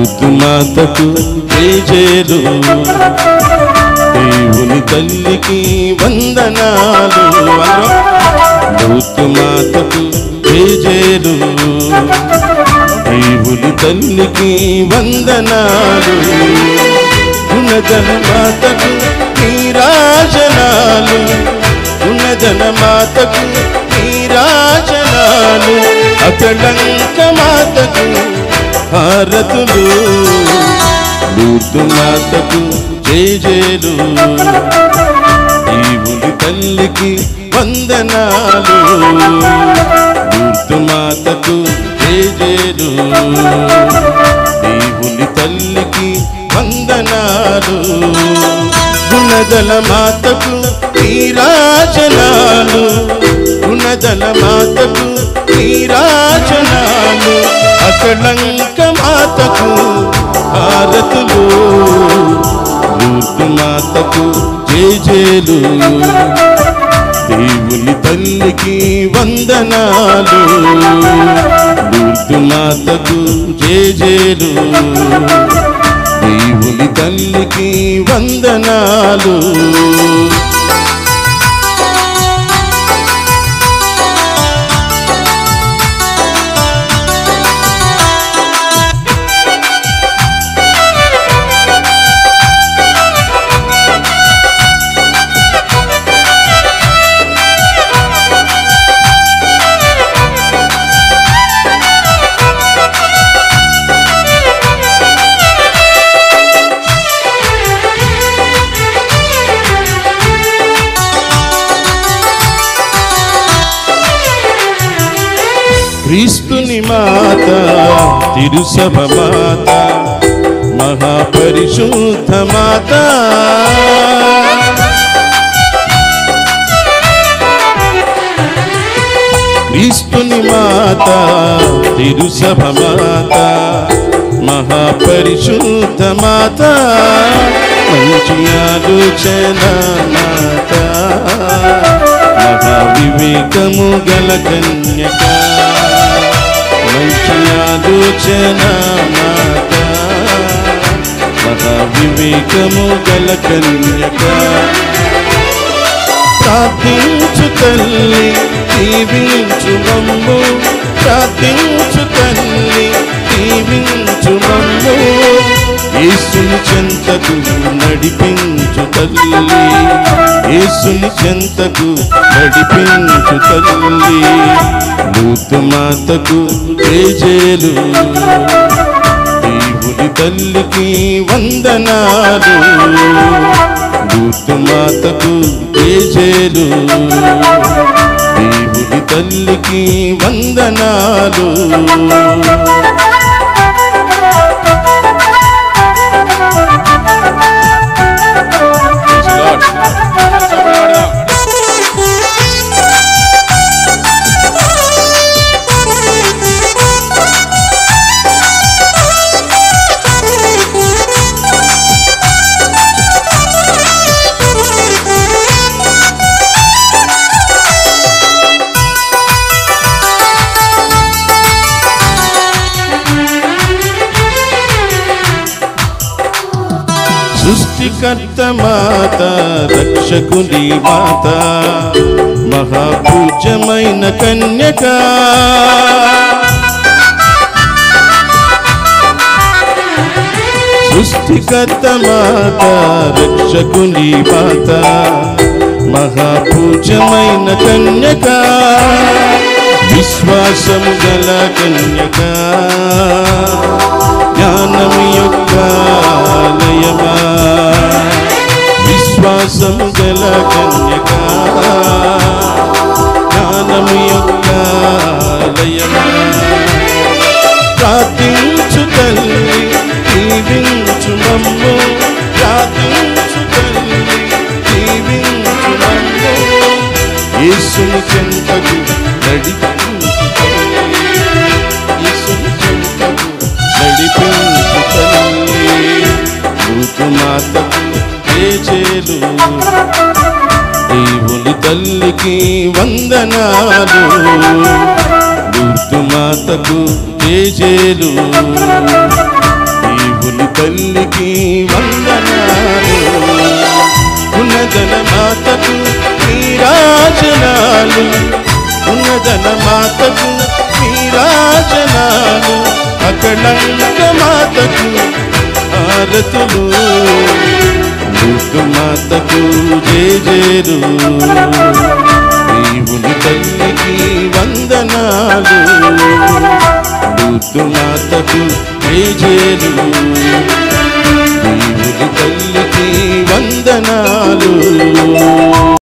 లూతు మాతకు జేజేలు దేవుని తల్లికి వందనాలు లూతు మాతకు జేజేలు దేవుని తల్లికి వందనాలు గుణజన మాతకు నీరాజనాలు గుణజన మాతకు నీరాజనాలు అకళంక మాతకు హారతులు లూతు మాతకు జేజేలు దేవుని తల్లికి వందనాలు లూతు మాతకు జేజేలు దేవుని తల్లికి వందనాలు గుణదల మాతకు నీరాజనాలు గుణదల మాతకు నీరాజనాలు అకళంక మాతకు హారతులు లూతు మాతకు జేజేలు దేవుని తల్లికి వందనాలు లూతు మాతకు జేజేలు దేవుని తల్లికి వందనాలు క్రీస్తుని మాత తిరుసభ మాత మహాపరిశుద్ధ మాత క్రీస్తుని మాత తిరుసభ మాత మహాపరిశుద్ధ మాత మంచి ఆలోచన మాత మహావివేకము గల కన్యక మంచి ఆలోచన మాత మహావివేకము గల కన్యక ప్రార్థించు తల్లి దీవించు మమ్ము ప్రార్థించు తల్లి దీవించు మమ్ము యేసుని చెంతకు నడిపించు తల్లి యేసుని చెంతకు నడిపించు తల్లి లూతు మాతకు జేజేలు దేవుని తల్లికి వందనాలు లూతు మాతకు జేజేలు దేవుని తల్లికి వందనాలు సృష్టికర్త మాత రక్షకుని మాత మహాపూజ్యమైన కన్యక సృష్టికర్త మాత రక్షకుని మాత మహాపూజ్యమైన కన్యక విశ్వాసము గల కన్యక జ్ఞానము యొక్క లయమా విశ్వాసము గల కన్యక జ్ఞానము యొక్క లయమా ప్రార్థించు తల్లి దీవించు మమ్ము ప్రార్థించు తల్లి దీవించు మమ్ము యేసుని చెంతకు నడిపించు తల్లి యేసుని చెంతకు నడిపించు తల్లి లూతు మాతకు జేజేలు దేవుని తల్లికి వందనాలు లూతు మాతకు జేజేలు తల్లికి వందనాలు. ఉన్నతన మాతకు నీరాజనాలు, ఉన్నతన మాతకు నీరాజనాలు, అకళంక మాతకు హారతులు, లూర్దు మాతకు జేజేలు. దేవుని తల్లికి వందనాలు, లూర్దు మాతకు జేజేలు.